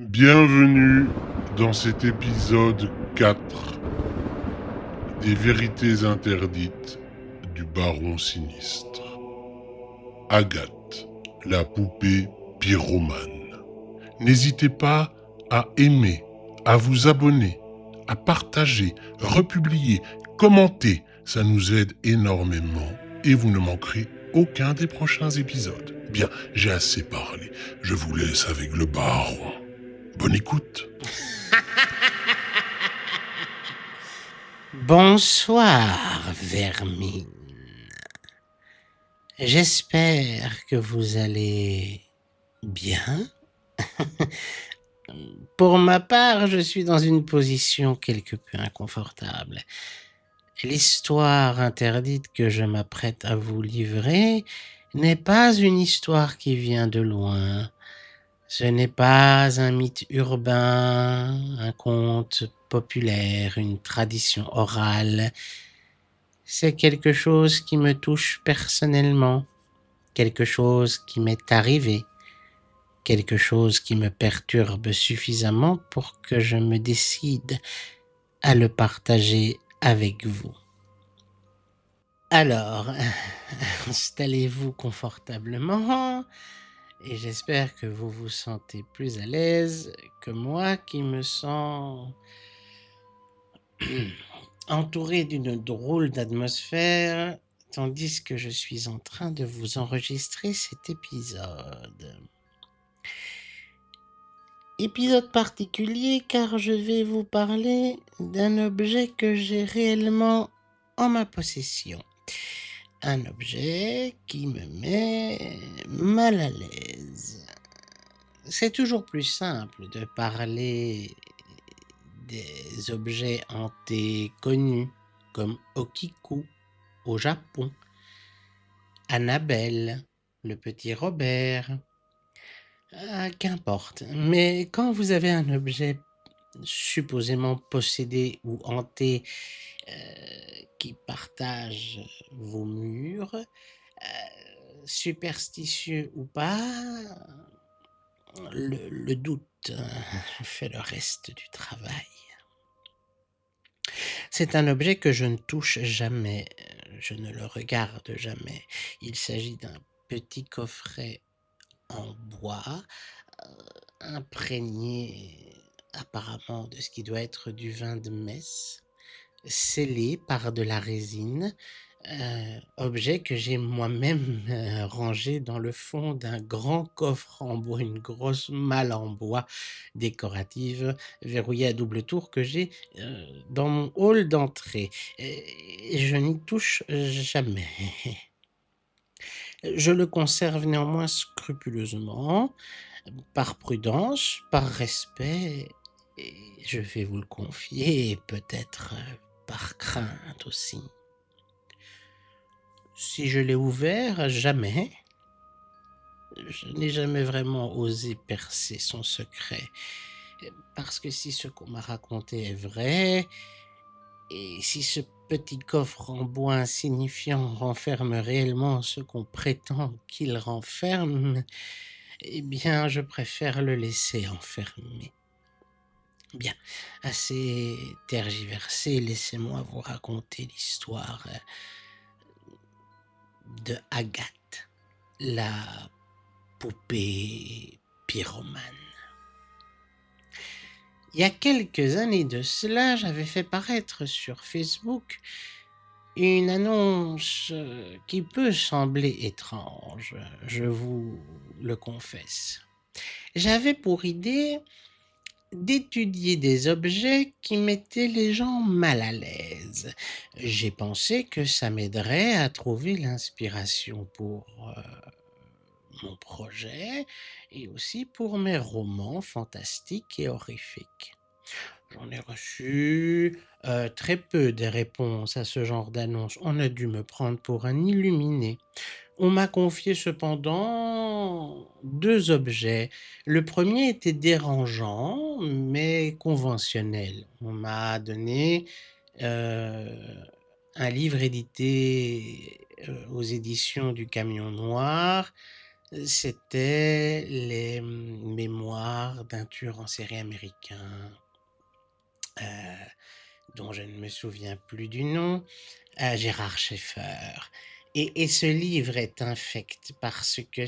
Bienvenue dans cet épisode 4 des vérités interdites du baron sinistre. Agathe, la poupée pyromane. N'hésitez pas à aimer, à vous abonner, à partager, republier, commenter. Ça nous aide énormément et vous ne manquerez aucun des prochains épisodes. Bien, j'ai assez parlé. Je vous laisse avec le baron. Bonne écoute. Bonsoir, Vermine. J'espère que vous allez bien. Pour ma part, je suis dans une position quelque peu inconfortable. L'histoire interdite que je m'apprête à vous livrer n'est pas une histoire qui vient de loin. Ce n'est pas un mythe urbain, un conte populaire, une tradition orale. C'est quelque chose qui me touche personnellement, quelque chose qui m'est arrivé, quelque chose qui me perturbe suffisamment pour que je me décide à le partager avec vous. Alors, installez-vous confortablement et j'espère que vous vous sentez plus à l'aise que moi qui me sens entouré d'une drôle d'atmosphère tandis que je suis en train de vous enregistrer cet épisode. Épisode particulier car je vais vous parler d'un objet que j'ai réellement en ma possession. Un objet qui me met mal à l'aise. C'est toujours plus simple de parler des objets hantés connus comme Okiku au Japon, Annabelle, le petit Robert, qu'importe. Mais quand vous avez un objet supposément possédé ou hanté qui partage vos murs, superstitieux ou pas, le doute fait le reste du travail. C'est un objet que je ne touche jamais, je ne le regarde jamais. Il s'agit d'un petit coffret en bois, imprégné apparemment de ce qui doit être du vin de messe, scellé par de la résine, objet que j'ai moi-même rangé dans le fond d'un grand coffre en bois, une grosse malle en bois décorative verrouillée à double tour que j'ai dans mon hall d'entrée. Et je n'y touche jamais. Je le conserve néanmoins scrupuleusement, par prudence, par respect, et je vais vous le confier, et peut-être par crainte aussi. Si je l'ai ouvert, jamais. Je n'ai jamais vraiment osé percer son secret. Parce que si ce qu'on m'a raconté est vrai, et si ce petit coffre en bois insignifiant renferme réellement ce qu'on prétend qu'il renferme, eh bien, je préfère le laisser enfermer. Bien, assez tergiversé, laissez-moi vous raconter l'histoire de Agathe, la poupée pyromane. Il y a quelques années de cela, j'avais fait paraître sur Facebook une annonce qui peut sembler étrange, je vous le confesse. J'avais pour idée d'étudier des objets qui mettaient les gens mal à l'aise. J'ai pensé que ça m'aiderait à trouver l'inspiration pour mon projet et aussi pour mes romans fantastiques et horrifiques. J'en ai reçu très peu de réponses à ce genre d'annonce. On a dû me prendre pour un illuminé. On m'a confié cependant 2 objets. Le premier était dérangeant, mais conventionnel. On m'a donné un livre édité aux éditions du Camion Noir, C'était les mémoires d'un tueur en série américain, dont je ne me souviens plus du nom, Gérard Schaeffer. Et ce livre est infect parce que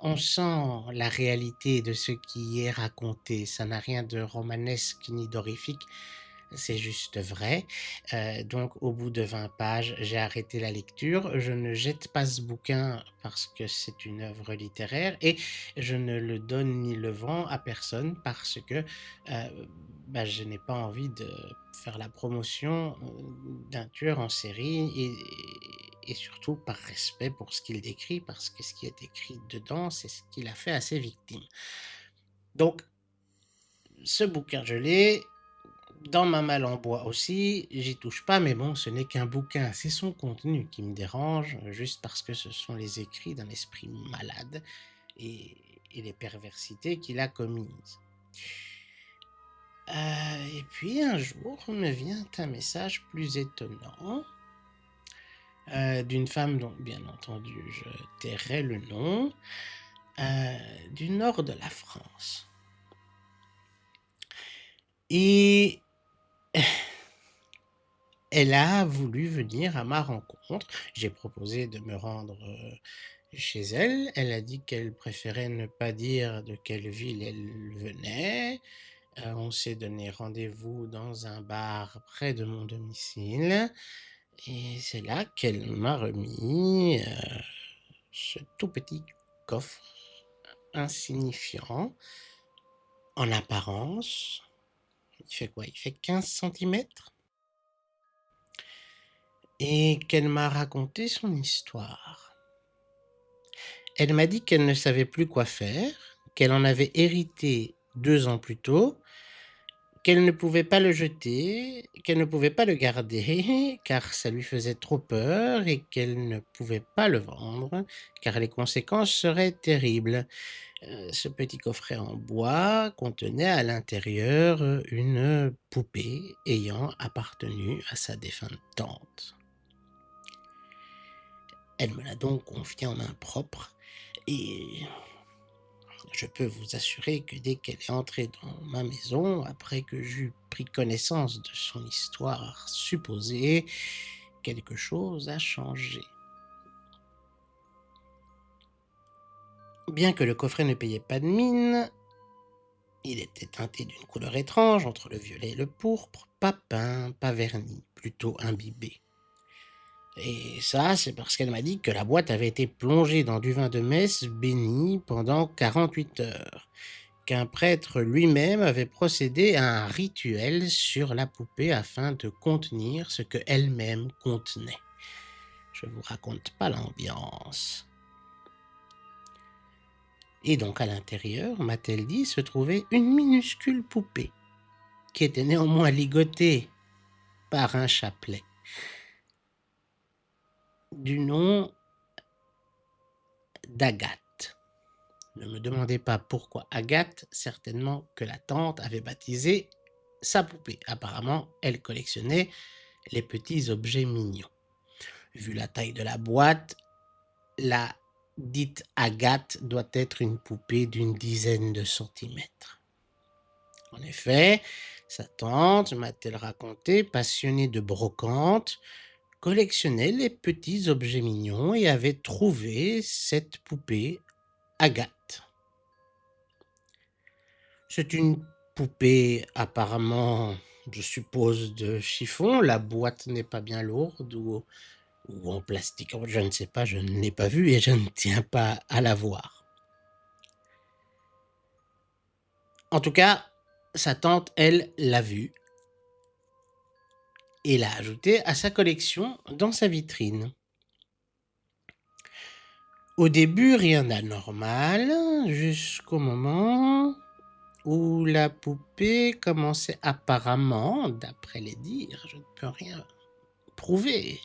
on sent la réalité de ce qui est raconté. Ça n'a rien de romanesque ni d'horrifique, c'est juste vrai. Donc au bout de 20 pages, j'ai arrêté la lecture. Je ne jette pas ce bouquin parce que c'est une œuvre littéraire et je ne le donne ni le vends à personne parce que je n'ai pas envie de faire la promotion d'un tueur en série et surtout par respect pour ce qu'il décrit parce que ce qui est écrit dedans, c'est ce qu'il a fait à ses victimes. Donc, ce bouquin, je l'ai. Dans ma malle en bois aussi, j'y touche pas, mais bon, ce n'est qu'un bouquin, c'est son contenu qui me dérange, juste parce que ce sont les écrits d'un esprit malade et les perversités qu'il a commises. Et puis un jour me vient un message plus étonnant d'une femme dont, bien entendu, je tairai le nom, du nord de la France. Et elle a voulu venir à ma rencontre. J'ai proposé de me rendre chez elle. Elle a dit qu'elle préférait ne pas dire de quelle ville elle venait. On s'est donné rendez-vous dans un bar près de mon domicile. Et c'est là qu'elle m'a remis ce tout petit coffre insignifiant en apparence. Il fait quoi? Il fait 15 centimètres. Et qu'elle m'a raconté son histoire. Elle m'a dit qu'elle ne savait plus quoi faire, qu'elle en avait hérité 2 ans plus tôt, qu'elle ne pouvait pas le jeter, qu'elle ne pouvait pas le garder, car ça lui faisait trop peur et qu'elle ne pouvait pas le vendre, car les conséquences seraient terribles. Ce petit coffret en bois contenait à l'intérieur une poupée ayant appartenu à sa défunte tante. Elle me l'a donc confiée en main propre et je peux vous assurer que dès qu'elle est entrée dans ma maison, après que j'eus pris connaissance de son histoire supposée, quelque chose a changé. Bien que le coffret ne payait pas de mine, il était teinté d'une couleur étrange entre le violet et le pourpre, pas peint, pas verni, plutôt imbibé. Et ça, c'est parce qu'elle m'a dit que la boîte avait été plongée dans du vin de messe béni pendant 48 heures, qu'un prêtre lui-même avait procédé à un rituel sur la poupée afin de contenir ce que elle-même contenait. Je vous raconte pas l'ambiance. Et donc à l'intérieur, m'a-t-elle dit, se trouvait une minuscule poupée, qui était néanmoins ligotée par un chapelet, du nom d'Agathe. Ne me demandez pas pourquoi Agathe, certainement que la tante avait baptisé sa poupée. Apparemment, elle collectionnait les petits objets mignons. Vu la taille de la boîte, la dite Agathe doit être une poupée d'une dizaine de centimètres. En effet, sa tante, m'a-t-elle raconté, passionnée de brocante, collectionnait les petits objets mignons et avait trouvé cette poupée Agathe. C'est une poupée apparemment, je suppose, de chiffon. La boîte n'est pas bien lourde ou en plastique. Je ne sais pas, je ne l'ai pas vue et je ne tiens pas à la voir. En tout cas, sa tante, elle, l'a vue et l'a ajoutée à sa collection dans sa vitrine. Au début, rien d'anormal, jusqu'au moment où la poupée commençait apparemment, d'après les dires, je ne peux rien prouver,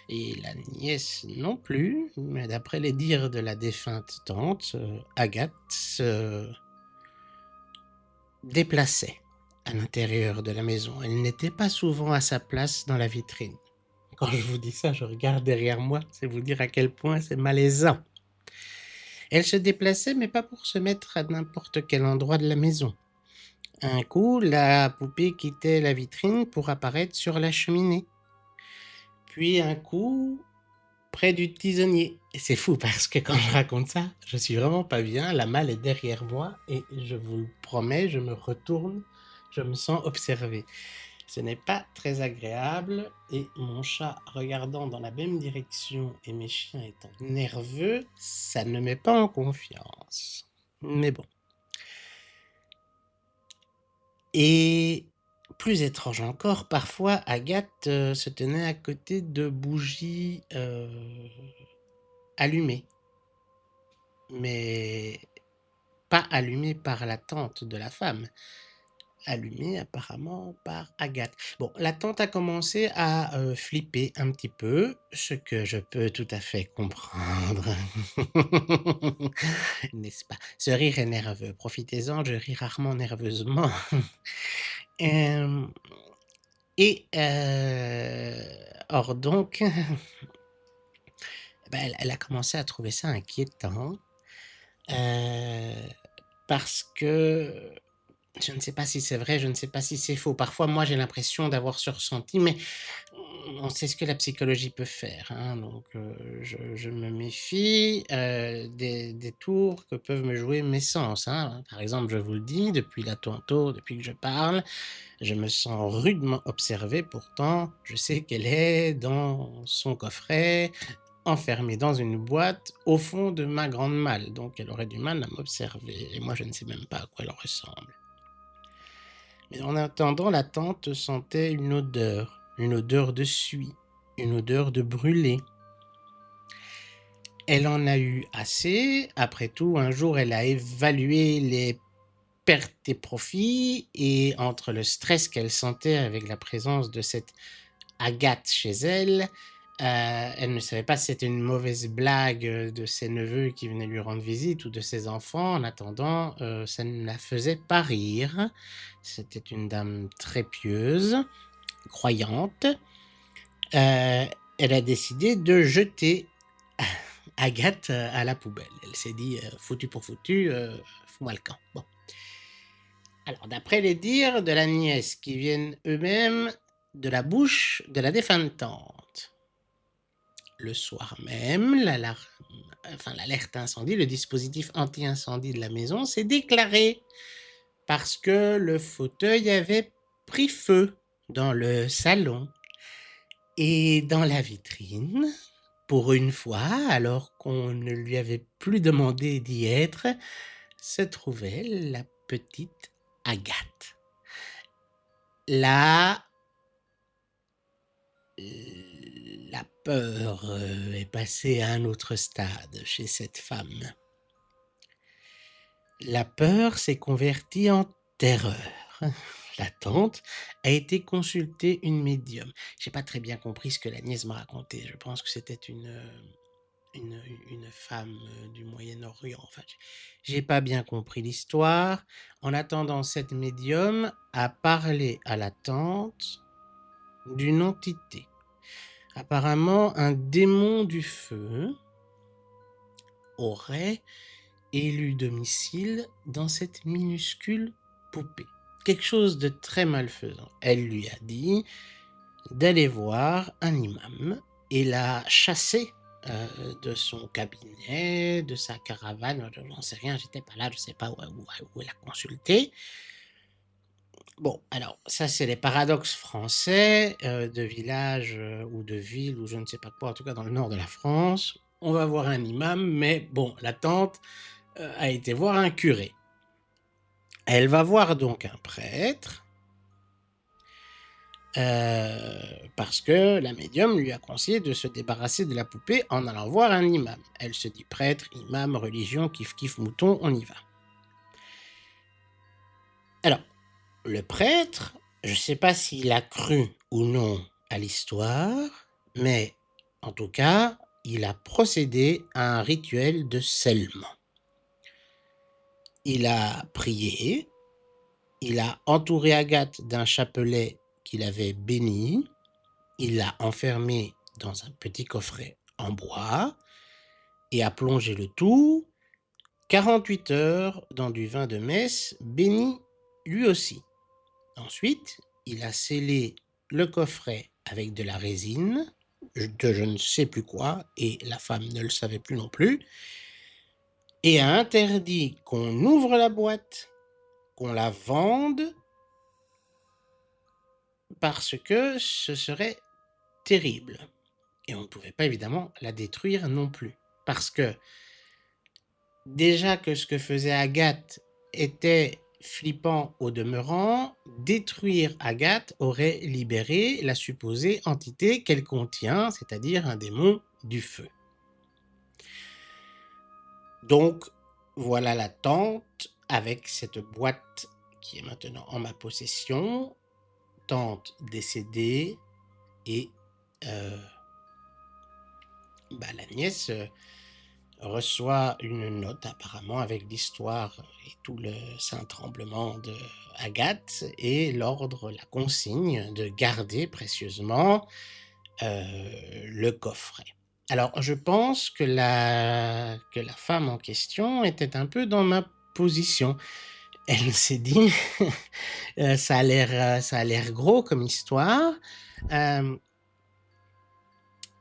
et la nièce non plus, mais d'après les dires de la défunte tante, Agathe se déplaçait à l'intérieur de la maison. Elle n'était pas souvent à sa place dans la vitrine. Quand je vous dis ça, je regarde derrière moi, c'est vous dire à quel point c'est malaisant. Elle se déplaçait, mais pas pour se mettre à n'importe quel endroit de la maison. Un coup, la poupée quittait la vitrine pour apparaître sur la cheminée. Puis un coup, près du tisonnier. Et c'est fou parce que quand je raconte ça, je suis vraiment pas bien. La malle est derrière moi et je vous le promets, je me retourne, je me sens observé. Ce n'est pas très agréable et mon chat regardant dans la même direction et mes chiens étant nerveux, ça ne met pas en confiance. Mais bon. Et plus étrange encore, parfois Agathe se tenait à côté de bougies allumées. Mais pas allumées par la tante de la femme, allumées apparemment par Agathe. Bon, la tante a commencé à flipper un petit peu, ce que je peux tout à fait comprendre. N'est-ce pas? Ce rire est nerveux. Profitez-en, je ris rarement nerveusement. Et or donc, elle a commencé à trouver ça inquiétant parce que je ne sais pas si c'est vrai, je ne sais pas si c'est faux. Parfois, moi, j'ai l'impression d'avoir ce ressenti, mais on sait ce que la psychologie peut faire, hein, donc je me méfie des tours que peuvent me jouer mes sens, hein. Par exemple, je vous le dis, depuis depuis que je parle, je me sens rudement observé, pourtant je sais qu'elle est dans son coffret, enfermée dans une boîte au fond de ma grande malle, donc elle aurait du mal à m'observer, et moi je ne sais même pas à quoi elle ressemble. Mais en attendant, la tante sentait une odeur de suie, une odeur de brûlé. Elle en a eu assez. Après tout, un jour, elle a évalué les pertes et profits, et entre le stress qu'elle sentait avec la présence de cette Agathe chez elle, elle ne savait pas si c'était une mauvaise blague de ses neveux qui venaient lui rendre visite ou de ses enfants. En attendant, ça ne la faisait pas rire. C'était une dame très pieuse, croyante. Elle a décidé de jeter Agathe à la poubelle. Elle s'est dit, foutu pour foutu, fous-moi le camp. Bon. Alors, d'après les dires de la nièce qui viennent eux-mêmes de la bouche de la défunte tante, le soir même, l'alerte incendie, le dispositif anti-incendie de la maison s'est déclaré parce que le fauteuil avait pris feu dans le salon et dans la vitrine. Pour une fois, alors qu'on ne lui avait plus demandé d'y être, se trouvait la petite Agathe. La peur est passée à un autre stade chez cette femme. La peur s'est convertie en terreur. La tante a été consulter une médium. J'ai pas très bien compris ce que la nièce m'a raconté. Je pense que c'était une femme du Moyen-Orient. Enfin, j'ai pas bien compris l'histoire. En attendant, cette médium a parlé à la tante d'une entité. Apparemment, un démon du feu aurait élu domicile dans cette minuscule poupée. Quelque chose de très malfaisant. Elle lui a dit d'aller voir un imam et l'a chassé de son cabinet, de sa caravane, j'en sais rien, j'étais pas là, je sais pas où elle a consulté. Bon, alors ça c'est les paradoxes français de villages ou de villes ou je ne sais pas quoi, en tout cas dans le nord de la France. On va voir un imam, mais bon, la tante a été voir un curé. Elle va voir donc un prêtre parce que la médium lui a conseillé de se débarrasser de la poupée en allant voir un imam. Elle se dit prêtre, imam, religion, kiff kiff mouton, on y va. Alors, le prêtre, je ne sais pas s'il a cru ou non à l'histoire, mais en tout cas, il a procédé à un rituel de scellement. Il a prié, il a entouré Agathe d'un chapelet qu'il avait béni, il l'a enfermée dans un petit coffret en bois et a plongé le tout 48 heures dans du vin de messe, béni lui aussi. Ensuite, il a scellé le coffret avec de la résine, de je ne sais plus quoi, et la femme ne le savait plus non plus, et a interdit qu'on ouvre la boîte, qu'on la vende, parce que ce serait terrible. Et on ne pouvait pas évidemment la détruire non plus. Parce que déjà que ce que faisait Agathe était flippant au demeurant, détruire Agathe aurait libéré la supposée entité qu'elle contient, c'est-à-dire un démon du feu. Donc, voilà la tante avec cette boîte qui est maintenant en ma possession, tante décédée, et la nièce reçoit une note apparemment avec l'histoire et tout le saint tremblement de Agathe et l'ordre, la consigne de garder précieusement le coffret. Alors, je pense que la femme en question était un peu dans ma position. Elle s'est dit, ça a l'air gros comme histoire,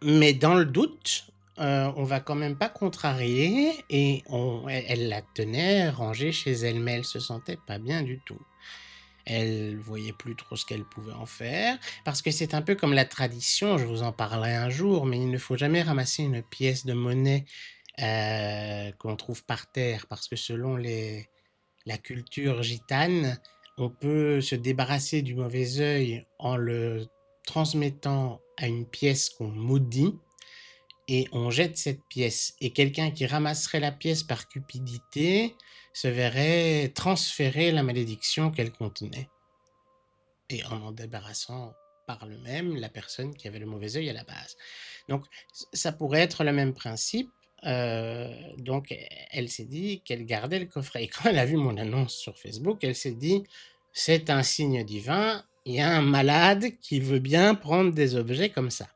mais dans le doute, on va quand même pas contrarier, et elle la tenait rangée chez elle, mais elle se sentait pas bien du tout. Elle voyait plus trop ce qu'elle pouvait en faire, parce que c'est un peu comme la tradition, je vous en parlerai un jour, mais il ne faut jamais ramasser une pièce de monnaie qu'on trouve par terre, parce que selon la culture gitane, on peut se débarrasser du mauvais œil en le transmettant à une pièce qu'on maudit, et on jette cette pièce. Et quelqu'un qui ramasserait la pièce par cupidité se verrait transférer la malédiction qu'elle contenait, et en débarrassant par le même la personne qui avait le mauvais œil à la base. Donc ça pourrait être le même principe. Donc elle s'est dit qu'elle gardait le coffret. Et quand elle a vu mon annonce sur Facebook, elle s'est dit, c'est un signe divin, il y a un malade qui veut bien prendre des objets comme ça.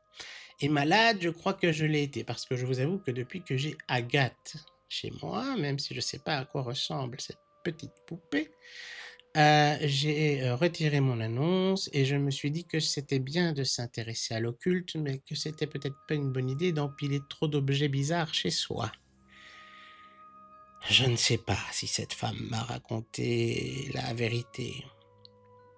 Et malade, je crois que je l'ai été, parce que je vous avoue que depuis que j'ai Agathe chez moi, même si je ne sais pas à quoi ressemble cette petite poupée, j'ai retiré mon annonce, et je me suis dit que c'était bien de s'intéresser à l'occulte, mais que c'était peut-être pas une bonne idée d'empiler trop d'objets bizarres chez soi. Je ne sais pas si cette femme m'a raconté la vérité.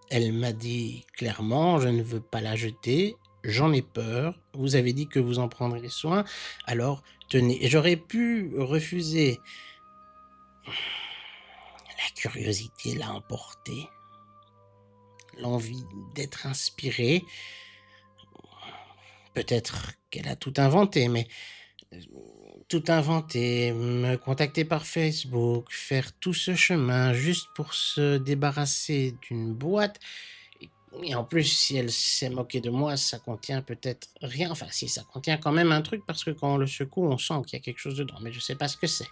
Elle m'a dit clairement, je ne veux pas la jeter, j'en ai peur, vous avez dit que vous en prendrez soin, alors tenez. Et j'aurais pu refuser. La curiosité l'a emporté, l'envie d'être inspirée. Peut-être qu'elle a tout inventé, mais tout inventer, me contacter par Facebook, faire tout ce chemin juste pour se débarrasser d'une boîte. Et en plus, si elle s'est moquée de moi, ça contient peut-être rien. Enfin, si, ça contient quand même un truc, parce que quand on le secoue, on sent qu'il y a quelque chose dedans, mais je sais pas ce que c'est.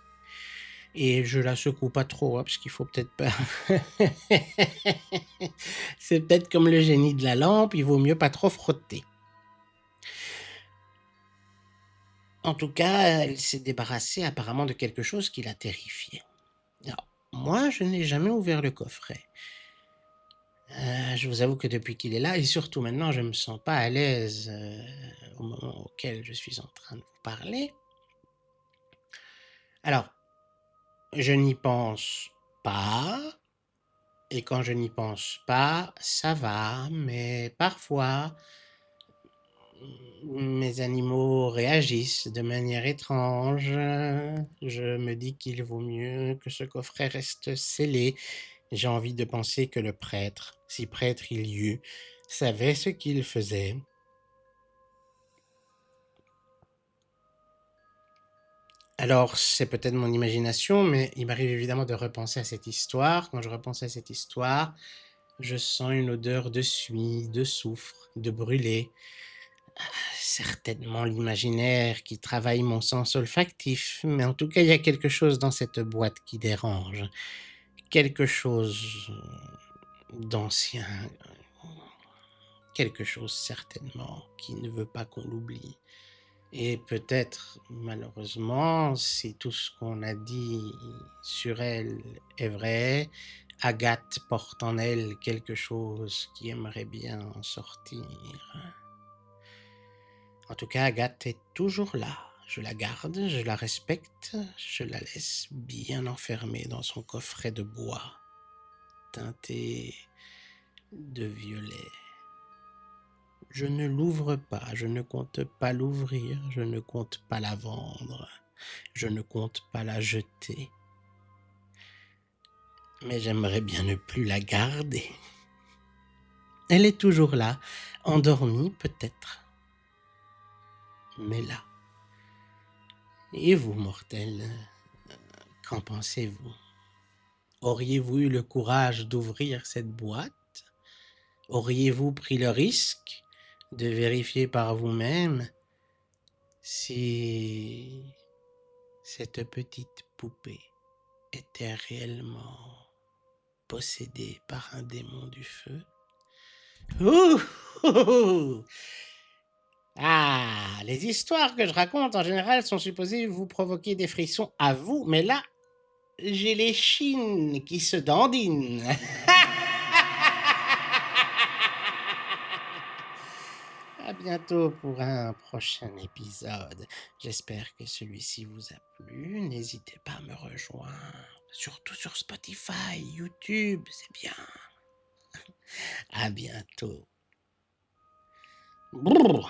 Et je la secoue pas trop, parce qu'il faut peut-être pas... C'est peut-être comme le génie de la lampe, il vaut mieux pas trop frotter. En tout cas, elle s'est débarrassée apparemment de quelque chose qui la terrifiait. Alors, moi, je n'ai jamais ouvert le coffret. Je vous avoue que depuis qu'il est là, et surtout maintenant, je ne me sens pas à l'aise au moment auquel je suis en train de vous parler. Alors, je n'y pense pas, et quand je n'y pense pas, ça va, mais parfois, mes animaux réagissent de manière étrange. Je me dis qu'il vaut mieux que ce coffret reste scellé. J'ai envie de penser que le prêtre, si prêtre il y eut, savait ce qu'il faisait. Alors, c'est peut-être mon imagination, mais il m'arrive évidemment de repenser à cette histoire. Quand je repense à cette histoire, je sens une odeur de suie, de soufre, de brûlé. Certainement l'imaginaire qui travaille mon sens olfactif, mais en tout cas, il y a quelque chose dans cette boîte qui dérange. Quelque chose d'ancien. Quelque chose certainement qui ne veut pas qu'on l'oublie. Et peut-être, malheureusement, si tout ce qu'on a dit sur elle est vrai, Agathe porte en elle quelque chose qui aimerait bien en sortir. En tout cas, Agathe est toujours là. Je la garde, je la respecte, je la laisse bien enfermée dans son coffret de bois, teinté de violet. Je ne l'ouvre pas, je ne compte pas l'ouvrir, je ne compte pas la vendre, je ne compte pas la jeter. Mais j'aimerais bien ne plus la garder. Elle est toujours là, endormie peut-être, mais là. Et vous, mortels, qu'en pensez-vous? Auriez-vous eu le courage d'ouvrir cette boîte? Auriez-vous pris le risque de vérifier par vous-même si cette petite poupée était réellement possédée par un démon du feu? Ouh, ouh, ouh. Ah, les histoires que je raconte en général sont supposées vous provoquer des frissons à vous, mais là, j'ai les chines qui se dandinent. À bientôt pour un prochain épisode. J'espère que celui-ci vous a plu. N'hésitez pas à me rejoindre, surtout sur Spotify, YouTube, c'est bien. À bientôt. Brrr,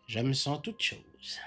je me sens toute chose.